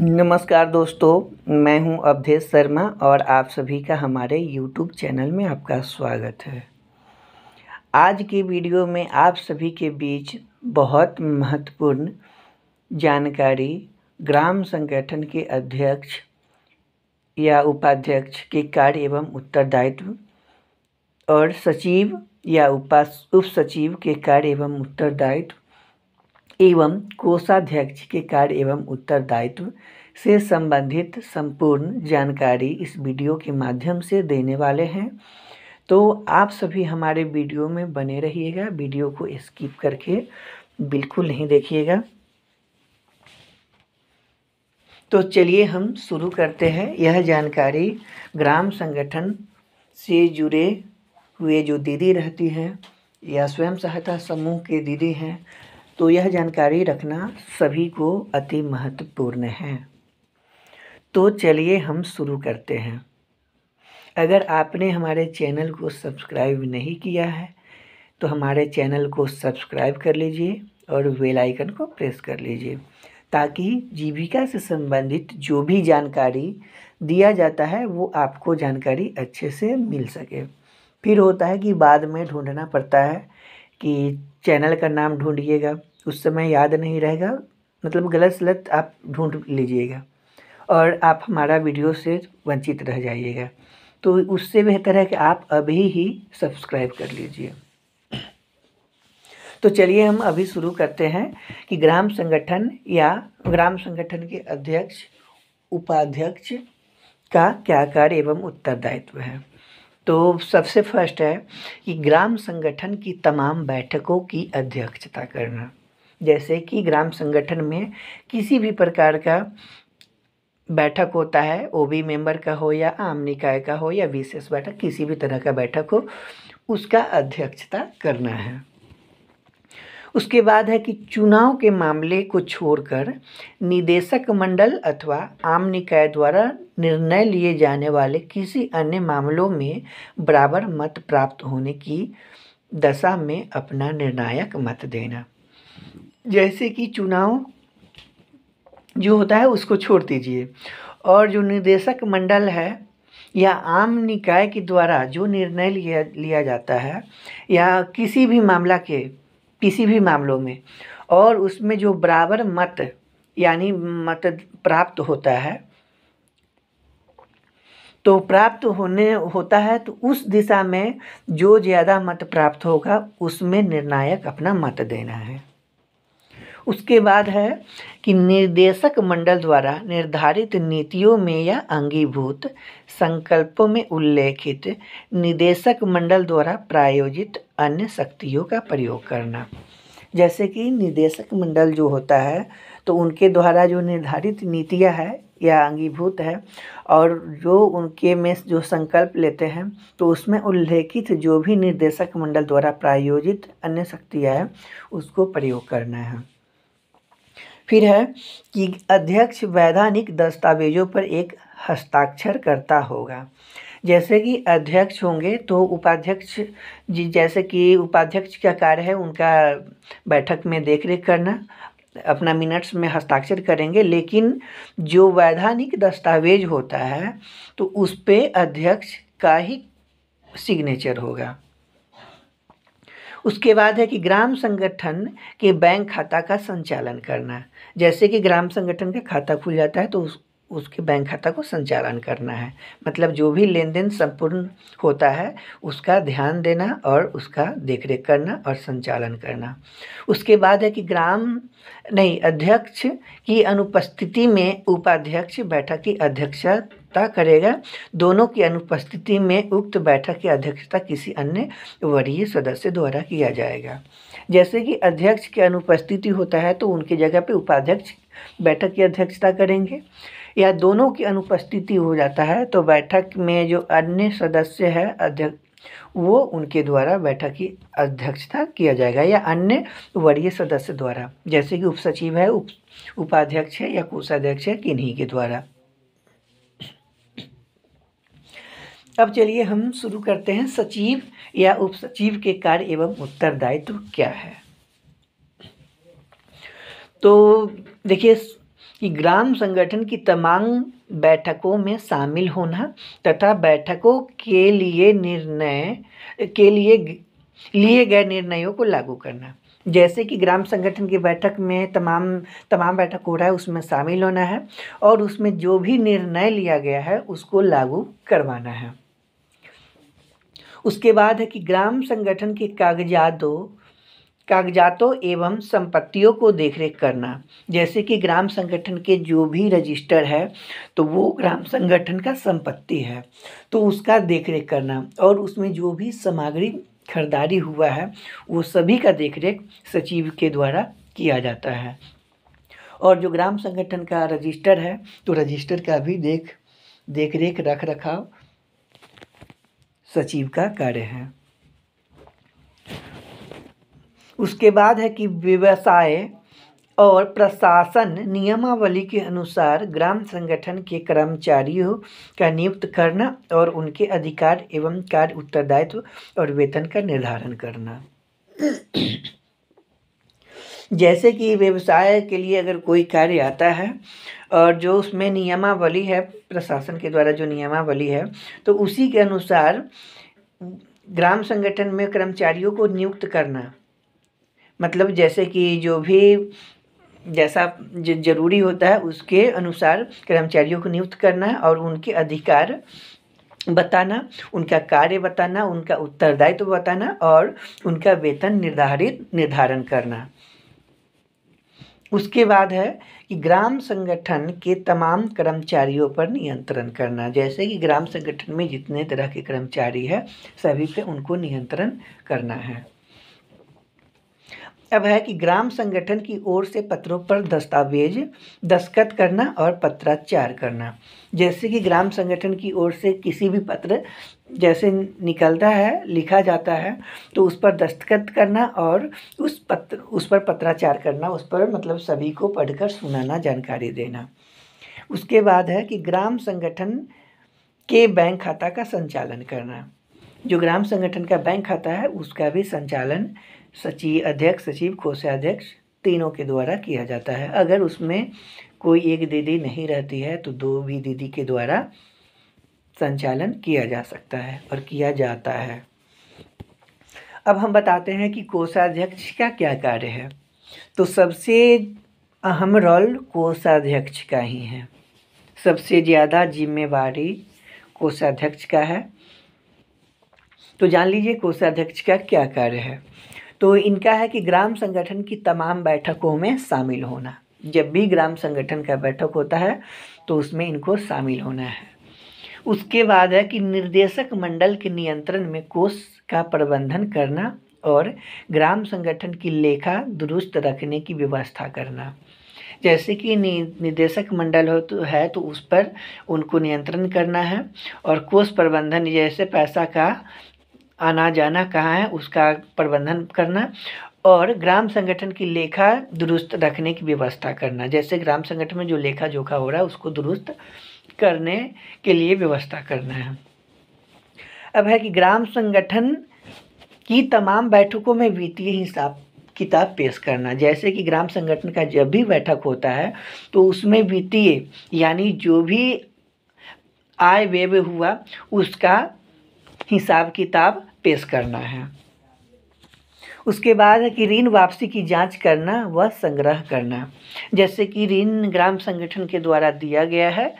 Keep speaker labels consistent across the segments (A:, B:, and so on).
A: नमस्कार दोस्तों, मैं हूं अवधेश शर्मा और आप सभी का हमारे YouTube चैनल में आपका स्वागत है। आज की वीडियो में आप सभी के बीच बहुत महत्वपूर्ण जानकारी ग्राम संगठन के अध्यक्ष या उपाध्यक्ष के कार्य एवं उत्तरदायित्व और सचिव या उप सचिव के कार्य एवं उत्तरदायित्व एवं कोषाध्यक्ष के कार्य एवं उत्तरदायित्व से संबंधित संपूर्ण जानकारी इस वीडियो के माध्यम से देने वाले हैं। तो आप सभी हमारे वीडियो में बने रहिएगा, वीडियो को स्किप करके बिल्कुल नहीं देखिएगा। तो चलिए हम शुरू करते हैं। यह जानकारी ग्राम संगठन से जुड़े हुए जो दीदी रहती हैं या स्वयं सहायता समूह के दीदी हैं, तो यह जानकारी रखना सभी को अति महत्वपूर्ण है। तो चलिए हम शुरू करते हैं। अगर आपने हमारे चैनल को सब्सक्राइब नहीं किया है तो हमारे चैनल को सब्सक्राइब कर लीजिए और बेल आइकन को प्रेस कर लीजिए, ताकि जीविका से संबंधित जो भी जानकारी दिया जाता है वो आपको जानकारी अच्छे से मिल सके। फिर होता है कि बाद में ढूंढना पड़ता है कि चैनल का नाम ढूंढिएगा, उस समय याद नहीं रहेगा, मतलब गलत सलत आप ढूंढ लीजिएगा और आप हमारा वीडियो से वंचित रह जाइएगा। तो उससे बेहतर है कि आप अभी ही सब्सक्राइब कर लीजिए। तो चलिए हम अभी शुरू करते हैं कि ग्राम संगठन या ग्राम संगठन के अध्यक्ष उपाध्यक्ष का क्या कार्य एवं उत्तरदायित्व है। तो सबसे फर्स्ट है कि ग्राम संगठन की तमाम बैठकों की अध्यक्षता करना। जैसे कि ग्राम संगठन में किसी भी प्रकार का बैठक होता है, ओबी मेंबर का हो या आम निकाय का हो या विशेष बैठक, किसी भी तरह का बैठक हो, उसका अध्यक्षता करना है। उसके बाद है कि चुनाव के मामले को छोड़कर निदेशक मंडल अथवा आम निकाय द्वारा निर्णय लिए जाने वाले किसी अन्य मामलों में बराबर मत प्राप्त होने की दशा में अपना निर्णायक मत देना। जैसे कि चुनाव जो होता है उसको छोड़ दीजिए, और जो निदेशक मंडल है या आम निकाय के द्वारा जो निर्णय लिया जाता है या किसी भी मामलों में, और उसमें जो बराबर मत यानी मत प्राप्त होता है, तो प्राप्त होता है तो उस दिशा में जो ज़्यादा मत प्राप्त होगा उसमें निर्णायक अपना मत देना है। उसके बाद है कि निर्देशक मंडल द्वारा निर्धारित नीतियों में या अंगीभूत संकल्पों में उल्लेखित निदेशक मंडल द्वारा प्रायोजित अन्य शक्तियों का प्रयोग करना। जैसे कि निदेशक मंडल जो होता है तो उनके द्वारा जो निर्धारित नीतियां है या अंगीभूत है और जो उनके में जो संकल्प लेते हैं, तो उसमें उल्लेखित जो भी निर्देशक मंडल द्वारा प्रायोजित अन्य शक्तियाँ हैं उसको प्रयोग करना है। फिर है कि अध्यक्ष वैधानिक दस्तावेजों पर एक हस्ताक्षर करता होगा। जैसे कि अध्यक्ष होंगे तो उपाध्यक्ष जी, जैसे कि उपाध्यक्ष का कार्य है उनका बैठक में देखरेख करना, अपना मिनट्स में हस्ताक्षर करेंगे, लेकिन जो वैधानिक दस्तावेज होता है तो उस पे अध्यक्ष का ही सिग्नेचर होगा। उसके बाद है कि ग्राम संगठन के बैंक खाता का संचालन करना। जैसे कि ग्राम संगठन का खाता खुल जाता है तो उसके बैंक खाता को संचालन करना है, मतलब जो भी लेन देन संपूर्ण होता है उसका ध्यान देना और उसका देखरेख करना और संचालन करना। उसके बाद है कि अध्यक्ष की अनुपस्थिति में उपाध्यक्ष बैठक की अध्यक्षता करेगा। दोनों की अनुपस्थिति में उक्त बैठक की अध्यक्षता किसी अन्य वरीय सदस्य द्वारा किया जाएगा। जैसे कि अध्यक्ष की अनुपस्थिति होता है तो उनकी जगह पे उपाध्यक्ष बैठक की अध्यक्षता करेंगे, या दोनों की अनुपस्थिति हो जाता है तो बैठक में जो अन्य सदस्य है अध्यक्ष, वो उनके द्वारा बैठक की अध्यक्षता किया जाएगा या अन्य वरीय सदस्य द्वारा। जैसे कि उपसचिव है, उपाध्यक्ष है या कोषाध्यक्ष है, किन्हीं के द्वारा। अब चलिए हम शुरू करते हैं, सचिव या उपसचिव के कार्य एवं उत्तरदायित्व क्या है। तो देखिए, कि ग्राम संगठन की तमाम बैठकों में शामिल होना तथा बैठकों के लिए लिए गए निर्णयों को लागू करना। जैसे कि ग्राम संगठन की बैठक में तमाम बैठक हो रहा है, उसमें शामिल होना है और उसमें जो भी निर्णय लिया गया है उसको लागू करवाना है। उसके बाद है कि ग्राम संगठन के कागजातों एवं संपत्तियों को देखरेख करना। जैसे कि ग्राम संगठन के जो भी रजिस्टर है तो वो ग्राम संगठन का संपत्ति है, तो उसका देखरेख करना और उसमें जो भी सामग्री खरीदारी हुआ है वो सभी का देखरेख सचिव के द्वारा किया जाता है। और जो ग्राम संगठन का रजिस्टर है तो रजिस्टर का भी देखरेख रख रखाव सचिव का कार्य है। उसके बाद है कि व्यवसाय और प्रशासन नियमावली के अनुसार ग्राम संगठन के कर्मचारियों का नियुक्त करना और उनके अधिकार एवं कार्य उत्तरदायित्व और वेतन का निर्धारण करना। जैसे कि व्यवसाय के लिए अगर कोई कार्य आता है और जो उसमें नियमावली है, प्रशासन के द्वारा जो नियमावली है, तो उसी के अनुसार ग्राम संगठन में कर्मचारियों को नियुक्त करना। मतलब जैसे कि जो भी जैसा जरूरी होता है उसके अनुसार कर्मचारियों को नियुक्त करना और उनके अधिकार बताना, उनका कार्य बताना, उनका उत्तरदायित्व बताना और उनका वेतन निर्धारण करना। उसके बाद है कि ग्राम संगठन के तमाम कर्मचारियों पर नियंत्रण करना। जैसे कि ग्राम संगठन में जितने तरह के कर्मचारी है सभी पे उनको नियंत्रण करना है। अब है कि ग्राम संगठन की ओर से पत्रों पर दस्तावेज दस्तखत करना और पत्राचार करना। जैसे कि ग्राम संगठन की ओर से किसी भी पत्र जैसे निकलता है, लिखा जाता है, तो उस पर दस्तखत करना और उस पर पत्राचार करना, उस पर मतलब सभी को पढ़कर सुनाना, जानकारी देना। उसके बाद है कि ग्राम संगठन के बैंक खाता का संचालन करना। जो ग्राम संगठन का बैंक खाता है उसका भी संचालन अध्यक्ष सचिव कोषाध्यक्ष तीनों के द्वारा किया जाता है। अगर उसमें कोई एक दीदी नहीं रहती है तो दो भी दीदी के द्वारा संचालन किया जा सकता है और किया जाता है। अब हम बताते हैं कि कोषाध्यक्ष का क्या कार्य है। तो सबसे अहम रोल कोषाध्यक्ष का ही है, सबसे ज़्यादा जिम्मेवारी कोषाध्यक्ष का है। तो जान लीजिए कोषाध्यक्ष का क्या कार्य है। तो इनका है कि ग्राम संगठन की तमाम बैठकों में शामिल होना। जब भी ग्राम संगठन का बैठक होता है तो उसमें इनको शामिल होना है। उसके बाद है कि निर्देशक मंडल के नियंत्रण में कोष का प्रबंधन करना और ग्राम संगठन की लेखा दुरुस्त रखने की व्यवस्था करना। जैसे कि निदेशक मंडल है तो उस पर उनको नियंत्रण करना है और कोष प्रबंधन जैसे पैसा का आना जाना कहाँ है उसका प्रबंधन करना और ग्राम संगठन की लेखा दुरुस्त रखने की व्यवस्था करना। जैसे ग्राम संगठन में जो लेखा जोखा हो रहा है उसको दुरुस्त करने के लिए व्यवस्था करना है। अब है कि ग्राम संगठन की तमाम बैठकों में वित्तीय हिसाब किताब पेश करना। जैसे कि ग्राम संगठन का जब भी बैठक होता है तो उसमें वित्तीय यानी जो भी आय व्यय हुआ उसका हिसाब किताब पेश करना है। उसके बाद है कि ऋण वापसी की जांच करना व संग्रह करना। जैसे कि ऋण ग्राम संगठन के द्वारा दिया गया है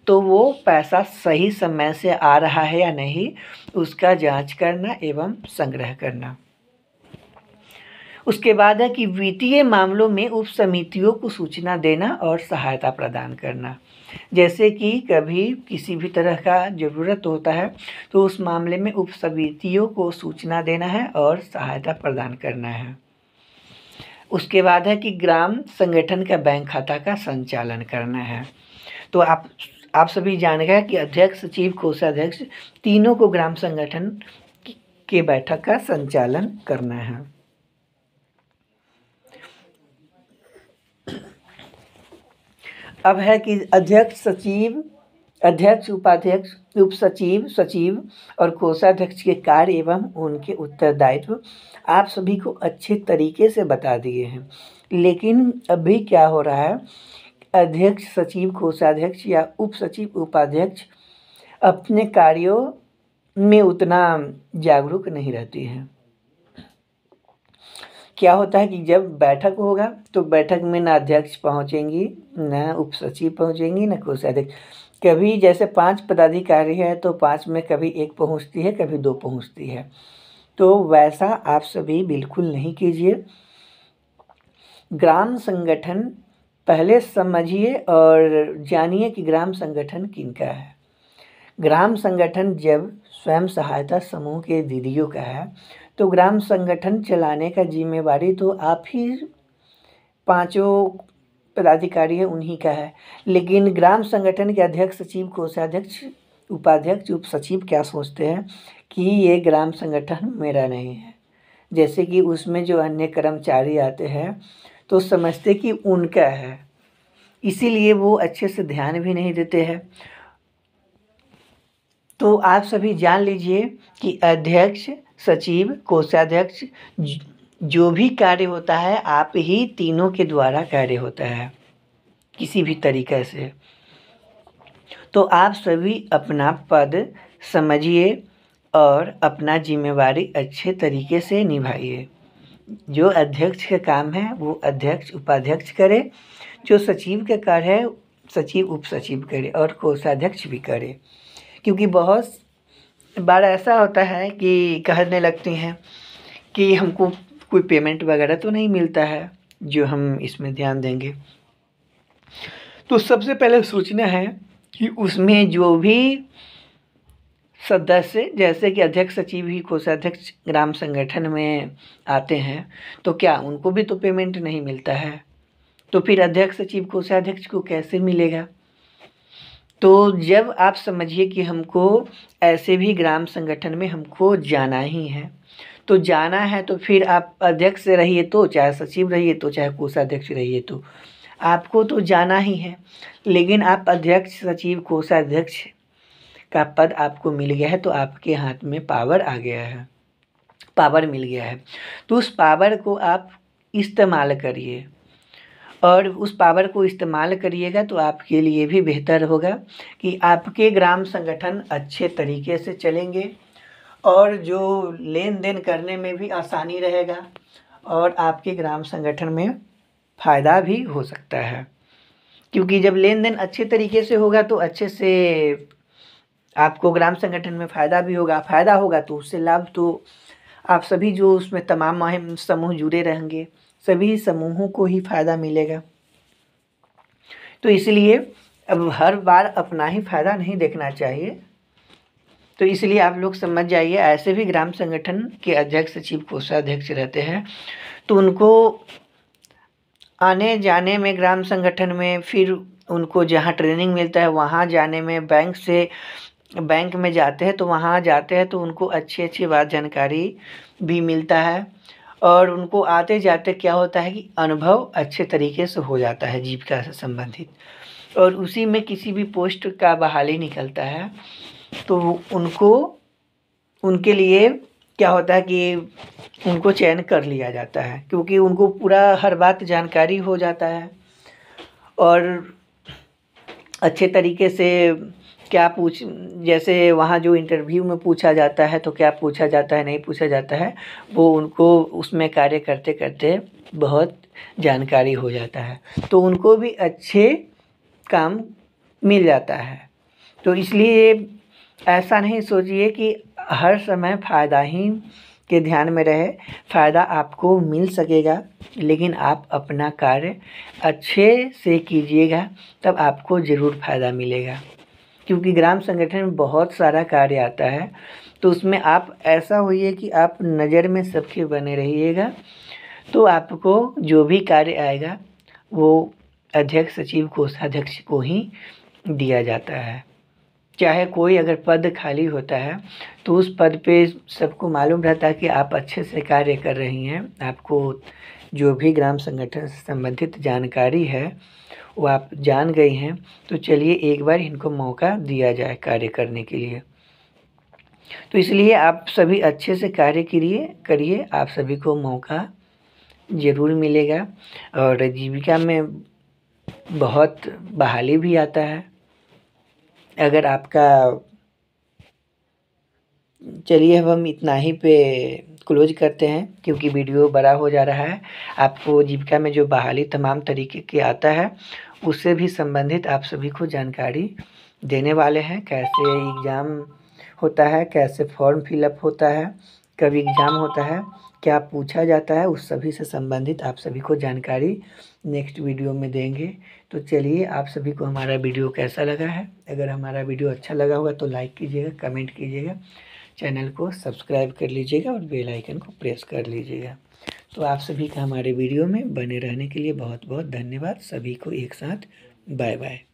A: तो वो पैसा सही समय से आ रहा है या नहीं उसका जांच करना एवं संग्रह करना। उसके बाद है कि वित्तीय मामलों में उप समितियों को सूचना देना और सहायता प्रदान करना। जैसे कि कभी किसी भी तरह का ज़रूरत होता है तो उस मामले में उप समितियों को सूचना देना है और सहायता प्रदान करना है। उसके बाद है कि ग्राम संगठन का बैंक खाता का संचालन करना है। तो आप सभी जान गए कि अध्यक्ष सचिव कोषाध्यक्ष तीनों को ग्राम संगठन के बैठक का संचालन करना है। अब है कि अध्यक्ष सचिव, अध्यक्ष, उपाध्यक्ष, उप सचिव, सचिव और कोषाध्यक्ष के कार्य एवं उनके उत्तरदायित्व आप सभी को अच्छे तरीके से बता दिए हैं। लेकिन अभी क्या हो रहा है, अध्यक्ष, सचिव, कोषाध्यक्ष या उप सचिव, उपाध्यक्ष अपने कार्यों में उतना जागरूक नहीं रहती हैं। क्या होता है कि जब बैठक होगा तो बैठक में ना अध्यक्ष पहुंचेंगी, ना उप सचिव पहुंचेंगी, ना कोषाध्यक्ष। कभी जैसे 5 पदाधिकारी है तो 5 में कभी 1 पहुंचती है, कभी 2 पहुंचती है। तो वैसा आप सभी बिल्कुल नहीं कीजिए। ग्राम संगठन पहले समझिए और जानिए कि ग्राम संगठन किनका है। ग्राम संगठन जब स्वयं सहायता समूह के दीदियों का है तो ग्राम संगठन चलाने का जिम्मेवारी तो आप ही 5 पदाधिकारी है उन्हीं का है। लेकिन ग्राम संगठन के अध्यक्ष, सचिव, कोषाध्यक्ष, उपाध्यक्ष, उप सचिव क्या सोचते हैं कि ये ग्राम संगठन मेरा नहीं है। जैसे कि उसमें जो अन्य कर्मचारी आते हैं तो समझते कि उनका है, इसीलिए वो अच्छे से ध्यान भी नहीं देते हैं। तो आप सभी जान लीजिए कि अध्यक्ष, सचिव, कोषाध्यक्ष जो भी कार्य होता है आप ही तीनों के द्वारा कार्य होता है किसी भी तरीक़े से। तो आप सभी अपना पद समझिए और अपना जिम्मेवारी अच्छे तरीके से निभाइए। जो अध्यक्ष का काम है वो अध्यक्ष, उपाध्यक्ष करे। जो सचिव का कार्य है सचिव, उप सचिव करे और कोषाध्यक्ष भी करे। क्योंकि बहुत बार ऐसा होता है कि कहने लगती हैं कि हमको कोई पेमेंट वगैरह तो नहीं मिलता है जो हम इसमें ध्यान देंगे। तो सबसे पहले सोचना है कि उसमें जो भी सदस्य जैसे कि अध्यक्ष, सचिव ही कोषाध्यक्ष ग्राम संगठन में आते हैं तो क्या उनको भी तो पेमेंट नहीं मिलता है। तो फिर अध्यक्ष, सचिव, कोषाध्यक्ष को कैसे मिलेगा। तो जब आप समझिए कि हमको ऐसे भी ग्राम संगठन में हमको जाना ही है, तो जाना है तो फिर आप अध्यक्ष से रहिए तो चाहे सचिव रहिए तो चाहे कोषाध्यक्ष रहिए तो आपको तो जाना ही है। लेकिन आप अध्यक्ष, सचिव, कोषाध्यक्ष का पद आपको मिल गया है तो आपके हाथ में पावर आ गया है, पावर मिल गया है। तो उस पावर को आप इस्तेमाल करिए और उस पावर को इस्तेमाल करिएगा तो आपके लिए भी बेहतर होगा कि आपके ग्राम संगठन अच्छे तरीके से चलेंगे और जो लेन देन करने में भी आसानी रहेगा और आपके ग्राम संगठन में फ़ायदा भी हो सकता है। क्योंकि जब लेन देन अच्छे तरीके से होगा तो अच्छे से आपको ग्राम संगठन में फ़ायदा भी होगा। फ़ायदा होगा तो उससे लाभ तो आप सभी जो उसमें तमाम समूह जुड़े रहेंगे सभी समूहों को ही फ़ायदा मिलेगा। तो इसलिए अब हर बार अपना ही फ़ायदा नहीं देखना चाहिए। तो इसलिए आप लोग समझ जाइए, ऐसे भी ग्राम संगठन के अध्यक्ष, सचिव, कोषाध्यक्ष रहते हैं तो उनको आने जाने में ग्राम संगठन में, फिर उनको जहाँ ट्रेनिंग मिलता है वहाँ जाने में, बैंक में जाते हैं तो वहाँ जाते हैं तो उनको अच्छी बात जानकारी भी मिलता है और उनको आते जाते क्या होता है कि अनुभव अच्छे तरीके से हो जाता है जीविका से संबंधित। और उसी में किसी भी पोस्ट का बहाली निकलता है तो उनको उनके लिए क्या होता है कि उनको चयन कर लिया जाता है क्योंकि उनको पूरा हर बात जानकारी हो जाता है और अच्छे तरीके से क्या जैसे वहाँ जो इंटरव्यू में पूछा जाता है तो क्या पूछा जाता है, नहीं पूछा जाता है, वो उनको उसमें कार्य करते करते बहुत जानकारी हो जाता है तो उनको भी अच्छे काम मिल जाता है। तो इसलिए ऐसा नहीं सोचिए कि हर समय फ़ायदा ही के ध्यान में रहे। फ़ायदा आपको मिल सकेगा लेकिन आप अपना कार्य अच्छे से कीजिएगा तब आपको ज़रूर फ़ायदा मिलेगा। क्योंकि ग्राम संगठन में बहुत सारा कार्य आता है तो उसमें आप ऐसा होइए कि आप नज़र में सबके बने रहिएगा तो आपको जो भी कार्य आएगा वो अध्यक्ष, सचिव, कोषाध्यक्ष को ही दिया जाता है। चाहे कोई अगर पद खाली होता है तो उस पद पे सबको मालूम रहता है कि आप अच्छे से कार्य कर रही हैं, आपको जो भी ग्राम संगठन से संबंधित जानकारी है वो आप जान गई हैं। तो चलिए एक बार इनको मौका दिया जाए कार्य करने के लिए। तो इसलिए आप सभी अच्छे से कार्य करिए, आप सभी को मौका ज़रूर मिलेगा और जीविका में बहुत बहाली भी आता है। अगर आपका चलिए अब हम इतना ही पे क्लोज करते हैं क्योंकि वीडियो बड़ा हो जा रहा है। आपको जीविका में जो बहाली तमाम तरीके के आता है उससे भी संबंधित आप सभी को जानकारी देने वाले हैं। कैसे एग्ज़ाम होता है, कैसे फॉर्म फिलअप होता है, कब एग्ज़ाम होता है, क्या पूछा जाता है, उस सभी से संबंधित आप सभी को जानकारी नेक्स्ट वीडियो में देंगे। तो चलिए, आप सभी को हमारा वीडियो कैसा लगा है? अगर हमारा वीडियो अच्छा लगा होगा तो लाइक कीजिएगा, कमेंट कीजिएगा, चैनल को सब्सक्राइब कर लीजिएगा और बेल आइकन को प्रेस कर लीजिएगा। तो आप सभी का हमारे वीडियो में बने रहने के लिए बहुत बहुत धन्यवाद। सभी को एक साथ बाय बाय।